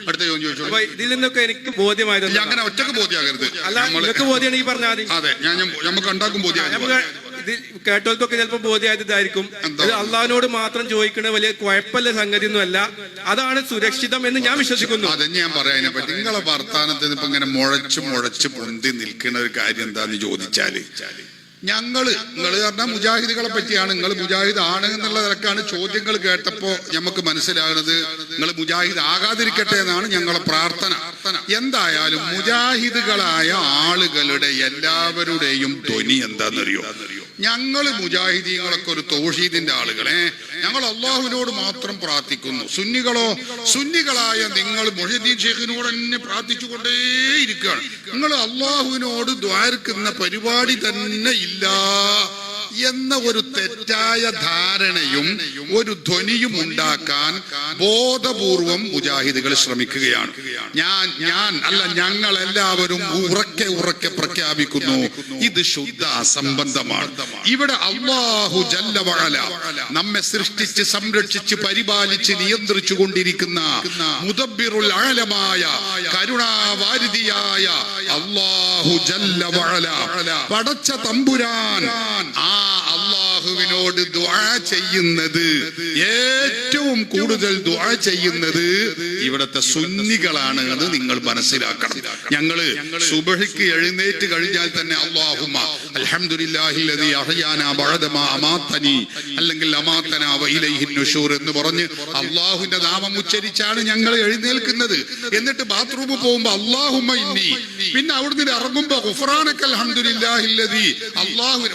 അടുത്ത ചോദ്യം ചോദിച്ചോളൂ. അപ്പൊ ഇതിൽ നിന്നൊക്കെ എനിക്ക് ബോധ്യമായത് അങ്ങനെ ഒറ്റക്ക് ബോധ്യമാകരുത്. അല്ല, നിങ്ങൾക്ക് ബോധ്യമാണെങ്കിൽ പറഞ്ഞാൽ മതി. അതെ, നമുക്ക് ഉണ്ടാക്കും ബോധ്യം. ഇത് കേട്ടോൽക്കൊക്കെ ചിലപ്പോൾ ബോധ്യമായത് ഇതായിരിക്കും. ഇത് അള്ളാഹിനോട് മാത്രം ചോദിക്കണ വലിയ കുഴപ്പമില്ല സംഗതിയൊന്നും അല്ല. അതാണ് സുരക്ഷിതം എന്ന് ഞാൻ വിശ്വസിക്കുന്നു. അതെ, ഞാൻ പറയാം അതിനെപ്പറ്റി. നിങ്ങളെ വർത്താനത്തിന് ഇപ്പൊ ഇങ്ങനെ മുഴച്ച് പൊന്തി നിൽക്കുന്ന ഒരു കാര്യം എന്താന്ന് ചോദിച്ചാല്, നിങ്ങൾ പറഞ്ഞാൽ മുജാഹിദുകളെ പറ്റിയാണ്. നിങ്ങൾ മുജാഹിദ് ആണ് എന്നുള്ള നിലക്കാണ് ചോദ്യങ്ങൾ കേട്ടപ്പോ നമുക്ക് മനസ്സിലാകുന്നത്. നിങ്ങൾ മുജാഹിദ് ആകാതിരിക്കട്ടെ എന്നാണ് ഞങ്ങളെ പ്രാർത്ഥന. എന്തായാലും മുജാഹിദുകളായ ആളുകളുടെ എല്ലാവരുടെയും ധ്വനി എന്താണെന്നറിയോ? ഞങ്ങൾ മുജാഹിദീങ്ങളൊക്കെ ഒരു തൗഹീദിന്റെ ആളുകളെ, ഞങ്ങൾ അള്ളാഹുവിനോട് മാത്രം പ്രാർത്ഥിക്കുന്നു. സുന്നികളായ നിങ്ങൾ മുഹ്യിദ്ദീൻ ഷെയ്ഖിനോട് തന്നെ പ്രാർത്ഥിച്ചുകൊണ്ടേയിരിക്കുകയാണ്. നിങ്ങൾ അള്ളാഹുവിനോട് ദ്വാരക്കുന്ന പരിപാടി തന്നെ ഇല്ല എന്ന ഒരു തെറ്റായ ധാരണയും ഒരു ധ്വനിയും ഉണ്ടാക്കാൻ ബോധപൂർവം മുജാഹിദുകൾ ശ്രമിക്കുകയാണ്. ഞങ്ങൾ എല്ലാവരും ഉറക്കെ പ്രഖ്യാപിക്കുന്നു, ഇത് ശുദ്ധ അസംബന്ധമാണ്. ഇവിടെ അല്ലാഹു ജല്ല വഅല നമ്മെ സൃഷ്ടിച്ച് സംരക്ഷിച്ച് പരിപാലിച്ച് നിയന്ത്രിച്ചു കൊണ്ടിരിക്കുന്ന മുദബ്ബിറുൽ ആലമായ കരുണാവാരിധിയായ അല്ലാഹു ജല്ല വഅല പടച്ച തമ്പുരാൻ ആ അള്ളാഹുവിനോട് ദുആ ചെയ്യുന്നത്, ഏറ്റവും കൂടുതൽ ദുആ ചെയ്യുന്നത് ഇവിടത്തെ സുന്നികളാണ് എന്ന് നിങ്ങൾ മനസ്സിലാക്കണം. ഞങ്ങള് സുബ്ഹിക്ക് എഴുന്നേറ്റ് കഴിഞ്ഞാൽ തന്നെ അല്ലാഹുമ്മ അൽഹംദുലില്ലാഹില്ലദീ അഹ്യാനാ ബഅദമാ അമാതനി അല്ലെങ്കിൽ അമാതനാ വഇലൈഹിൻ നുശൂർ എന്ന് പറഞ്ഞ് അല്ലാഹുവിന്റെ നാമം ഉച്ചരിച്ചാണ് ഞങ്ങൾ എഴുന്നേൽക്കുന്നത്. എന്നിട്ട് ബാത്റൂമിൽ പോകുമ്പോ അല്ലാഹുമ്മ ഇന്നി, പിന്നെ അവിടുന്ന് ഇറങ്ങുമ്പോ ഗുഫ്റാനക്കൽ ഹംദുലില്ലാഹില്ലദീ,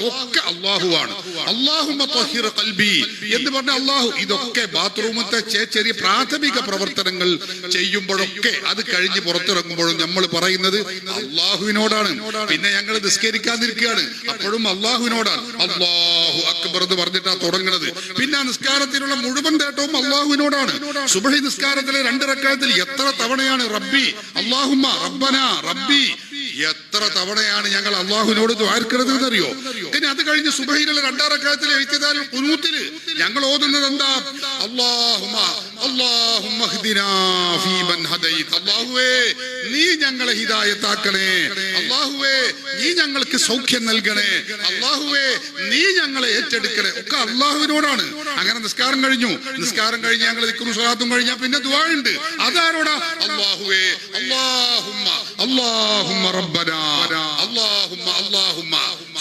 ഒക്കെ അള്ളാഹുവാണ്. അല്ലാഹുമ്മ ത്വഹിർ ഖൽബി എന്ന് പറഞ്ഞ അള്ളാഹു. ഇതൊക്കെ ബാത്റൂമത്തെ ചെറിയ പ്രാഥമിക പ്രവർത്തനങ്ങൾ ചെയ്യുമ്പോഴൊക്കെ, അത് കഴിഞ്ഞ് പുറത്തിറങ്ങുമ്പോഴും നമ്മൾ പറയുന്നത് അള്ളാഹുവിനോടാണ്. പിന്നെ ഞങ്ങൾ നിസ്കരിക്കാതിരിക്കുകയാണ്, അപ്പോഴും അള്ളാഹുവിനോടാണ്. അല്ലാഹു അക്ബർ എന്ന് പറഞ്ഞിട്ടാണ് തുടങ്ങുന്നത്. പിന്നെ നിസ്കാരത്തിലുള്ള മുഴുവൻ നേട്ടവും അള്ളാഹുവിനോടാണ്. സുബ്ഹി നിസ്കാരത്തിലെ 2 റക്അത്തിൽ എത്ര തവണയാണ് റബ്ബി, അല്ലാഹുമ്മ റബ്ബന റബ്ബി, എത്ര തവണയാണ് ഞങ്ങൾ അള്ളാഹുവിനോട് ദ്വാരക്കുന്നത് എന്നറിയോ? ഇനി അത് കഴിഞ്ഞ് സുബ്ഹിയിലുള്ള 2 റക്അത്തിലെ ഇഅ്തിദാൽ ഖുനൂത്തിൽ ഞങ്ങൾ ഓതുന്നത് എന്താ? അല്ലാഹുമ്മ ഹ്ദിനാ ഫീമൻ ഹദൈത, അല്ലാഹുവേ നീ ഞങ്ങളെ ഹിദായത്താക്കണേ, അല്ലാഹുവേ നീ ഞങ്ങൾക്ക് സൗഖ്യം നൽകണേ, അല്ലാഹുവേ നീ ഞങ്ങളെ ഏറ്റെടുക്കണേ. ഒക്കെ അള്ളാഹുവിനോടാണ്. അങ്ങനെ നിസ്കാരം കഴിഞ്ഞു. നിസ്കാരം കഴിഞ്ഞ് ഞങ്ങൾ ദിക്റും സ്വലാത്തും കഴിഞ്ഞാൽ പിന്നെ ദുആ ഉണ്ട്. അതാരോടാ? അല്ലാഹുവേ അല്ലാഹുമ്മ റബ്ബനാ അല്ലാഹുമ്മ.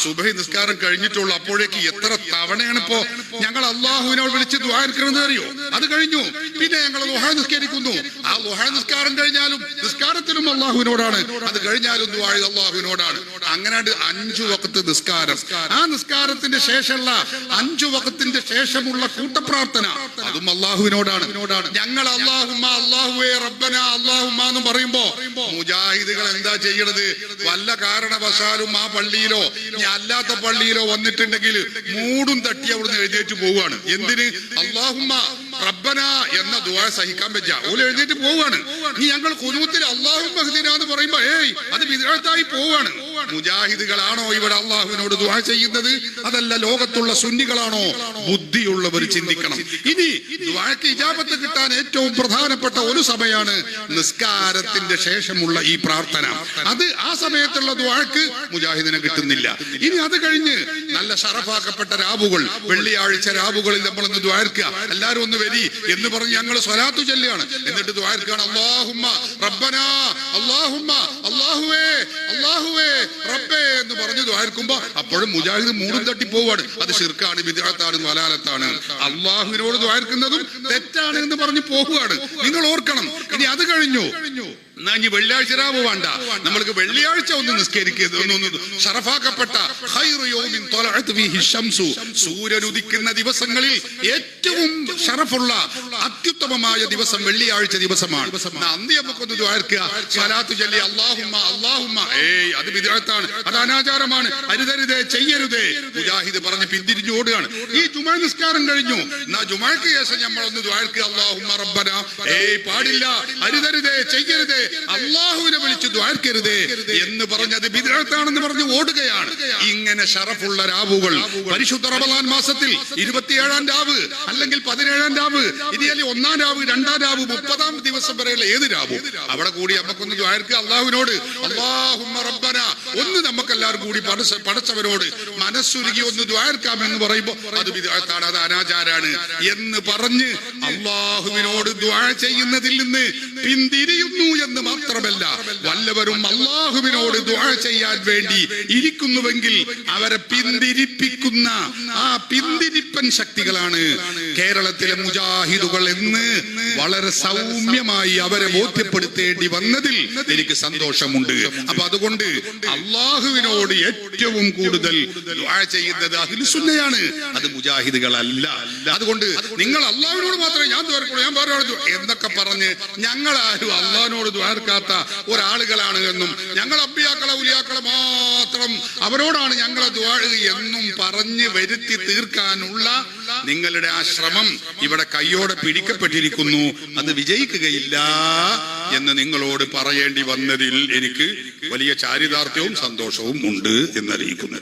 സുബ്ഹി നിസ്കാരം കഴിഞ്ഞിട്ടുള്ളൂ, അപ്പോഴേക്ക് എത്ര തവണയാണ് ഇപ്പോ ഞങ്ങൾ അള്ളാഹുവിനോട് വിളിച്ച് ദുആ എടുക്കണമെന്ന് അറിയോ? അത് കഴിഞ്ഞു. പിന്നെ ഞങ്ങൾ ദുആ നിസ്കരിക്കുന്നു. ആ ദുആ നിസ്കാരം കഴിഞ്ഞാലും നിസ്കാരത്തിലും അള്ളാഹുവിനോടാണ്, അത് കഴിഞ്ഞാലും ദുആ അള്ളാഹുവിനോടാണ്. അങ്ങനെ 5 വഖത്ത് നിസ്കാരം. ആ നിസ്കാരത്തിന്റെ ശേഷമുള്ള 5 വഖത്തിന്റെ ശേഷമുള്ള കൂട്ടപ്രാർത്ഥന അതും അള്ളാഹുവിനോടാണ്. ഞങ്ങൾ അല്ലാഹുവേ റബ്ബന അല്ലാഹുമ്മ എന്ന് പറയുമ്പോ മുജാഹിദുകൾ എന്താ ചെയ്യണത്? വല്ല കാരണവശാലും ആ പള്ളിയിലോ അല്ലാത്ത പള്ളിയിലോ വന്നിട്ടുണ്ടെങ്കിൽ മൂടും തട്ടി അവിടുന്ന് എഴുന്നേറ്റ് പോവുകയാണ്. എന്തിന്? അല്ലാഹുമ്മ റബ്ബന എന്ന ദുആ സഹിക്കാൻ പറ്റാ ഓല് എഴുന്നേറ്റ് പോവുകയാണ്. ഇനി ഞങ്ങൾ ഖുനൂത്തിൽ അല്ലാഹുമ്മ ഹ്ദിനാ എന്ന് പറയുമ്പോ അത് ബിദ്അത്തായി പോവാണ്. മുജാഹിദുകളാണോ ഇവിടെ അള്ളാഹുവിനോട് ദുആ ചെയ്യുന്നത്? അതല്ല ലോകത്തുള്ള സുന്നികളാണോ? ബുദ്ധിയുള്ളവർ ചിന്തിക്കണം. ഇനി ദുആക്ക് ഇജാബത്ത് കിട്ടാൻ ഏറ്റവും പ്രധാനപ്പെട്ട ഒരു സമയമാണ് നിസ്കാരത്തിന്റെ ശേഷമുള്ള ഈ പ്രാർത്ഥന. അത് ആ സമയത്തുള്ള ദുആക്ക് മുജാഹിദിനെ കിട്ടുന്നില്ല. ഇനി അത് കഴിഞ്ഞ് നല്ല ശറഫാക്കപ്പെട്ട രാവുകൾ, വെള്ളിയാഴ്ച രാവുകളിൽ നമ്മളൊന്ന് ദുആർക്കുക, എല്ലാവരും ഒന്ന് വരി എന്ന് പറഞ്ഞ് ഞങ്ങൾ സ്വലാത്തു ചൊല്ലുകയാണ്. എന്നിട്ട് ദുആർക്കുകയാണ് അല്ലാഹുമ്മ റബ്ബനാ അല്ലാഹുമ്മ അല്ലാഹുവേ റബ്ബേ എന്ന് പറഞ്ഞു ദ്വാരക്കുമ്പോ അപ്പോഴും മുജാഹിദ് മൂടും തട്ടി പോവാണ്. അത് ശിർക്കാണ്, ബിദ്അത്താണ്, വലാലത്താണ്. അള്ളാഹുവിനോട് ദ്വാരക്കുന്നതും തെറ്റാണ് എന്ന് പറഞ്ഞു പോവുകയാണ്. നിങ്ങൾ ഓർക്കണം. ഇനി അത് കഴിഞ്ഞു, എന്നാ ഇനി വെള്ളിയാഴ്ച രാവ് വേണ്ട, നമ്മൾക്ക് വെള്ളിയാഴ്ച ഒന്ന് നിസ്കരിക്കുന്നത് ശറഫാക്കപ്പെട്ട സൂര്യൻ ഉദിക്കുന്ന ദിവസങ്ങളിൽ ഏറ്റവും ഷറഫുള്ള അത്യുത്തമമായ ദിവസം വെള്ളിയാഴ്ച ദിവസമാണ്. അന്ന് നമുക്കൊന്ന് ദ്വാരക്കുക, സ്വലാത്ത് ചൊല്ലി അല്ലാഹുമ്മ. അത് ബിദ്അത്താണ്, അത് അനാചാരമാണ്, അരുതരുതേ, ചെയ്യരുതേ. മുജാഹിദ് പറഞ്ഞ് പിന്തിരിഞ്ഞോടുകയാണ്. ഈ ജുമാ നിസ്കാരം കഴിഞ്ഞു, എന്നാ ജുമാക്ക് ശേഷം നമ്മളൊന്ന് ദ്വാരക്കുക അല്ലാഹുമ്മ റബ്ബന. പാടില്ല, അരുതരുതേ, ചെയ്യരുതേ അള്ളാഹുവിനെ വിളിച്ച് ദ്വാർക്കരുത് എന്ന് പറഞ്ഞത് ബിദ്അത്താണെന്ന് പറഞ്ഞ് ഓടുകയാണ്. ഇങ്ങനെ ഷറഫുള്ള രാവുകൾ പരിശുദ്ധ റമളാൻ മാസത്തിൽ 27-ാം രാവ് അല്ലെങ്കിൽ 17-ാം രാവ്, ഇനി അല്ലെങ്കിൽ 1-ാം രാവ്, 2-ാം രാവ്, 30-ാം ദിവസം വരെയുള്ള ഏത് രാവും അവിടെ കൂടി നമുക്കൊന്ന് ദ്വാർക്ക് അള്ളാഹുവിനോട്. അല്ലാഹുമ്മ റബ്ബന ഒന്ന് നമുക്കെല്ലാവരും കൂടി പടച്ചവരോട് മനസ്സുരുകി ഒന്ന് ദ്വാർക്കാം എന്ന് പറയുമ്പോൾ അത് ബിദ്അത്താണ്, അത് അനാചാരാണ് എന്ന് പറഞ്ഞ് അള്ളാഹുവിനോട് ദ്വാ ചെയ്യുന്നതിൽ നിന്ന് പിന്തിരിയുന്നു എന്ന് മാത്രമല്ല, വല്ലവരും അള്ളാഹുവിനോട് ദ്വാ ചെയ്യാൻ വേണ്ടി ഇരിക്കുന്നുവെങ്കിൽ അവരെ പിന്തിരിപ്പിക്കുന്ന ആ പിന്തിരിപ്പൻ ശക്തികളാണ് കേരളത്തിലെ മുജാഹിദുകൾ എന്ന് വളരെ സൗമ്യമായി അവരെ ബോധ്യപ്പെടുത്തേണ്ടി വന്നതിൽ എനിക്ക് സന്തോഷമുണ്ട്. അപ്പൊ അതുകൊണ്ട് അള്ളാഹുവിനോട് ഏറ്റവും കൂടുതൽ ദുആ ചെയ്യുന്നത് അഹ്ലു സുന്നയാണ്, അത് മുജാഹിദുകളല്ല. അതുകൊണ്ട് നിങ്ങൾ അള്ളാഹുവിനോട് മാത്രമേ ഞാൻ ദ്വാരക്കുള്ളൂ, ഞാൻ വേറെ എന്നൊക്കെ പറഞ്ഞ് ഞങ്ങളാരും അള്ളാഹിനോട് ദ്വാരക്കാത്ത ഒരാളുകളാണ് എന്നും ഞങ്ങൾ അമ്പിയാക്കളെ ഉലിയാക്കളെ മാത്രം അവരോടാണ് ഞങ്ങളെ ദ്വാ എന്നും പറഞ്ഞ് വരുത്തി തീർക്കാനുള്ള നിങ്ങളുടെ ആ ശ്രമം ഇവിടെ കയ്യോടെ പിടിക്കപ്പെട്ടിരിക്കുന്നു. അത് വിജയിക്കുകയില്ല എന്ന് നിങ്ങളോട് പറയേണ്ടി വന്നതിൽ എനിക്ക് വലിയ ചാരിതാർത്ഥ്യവും സന്തോഷവും ഉണ്ട് എന്നറിയിക്കുന്നു.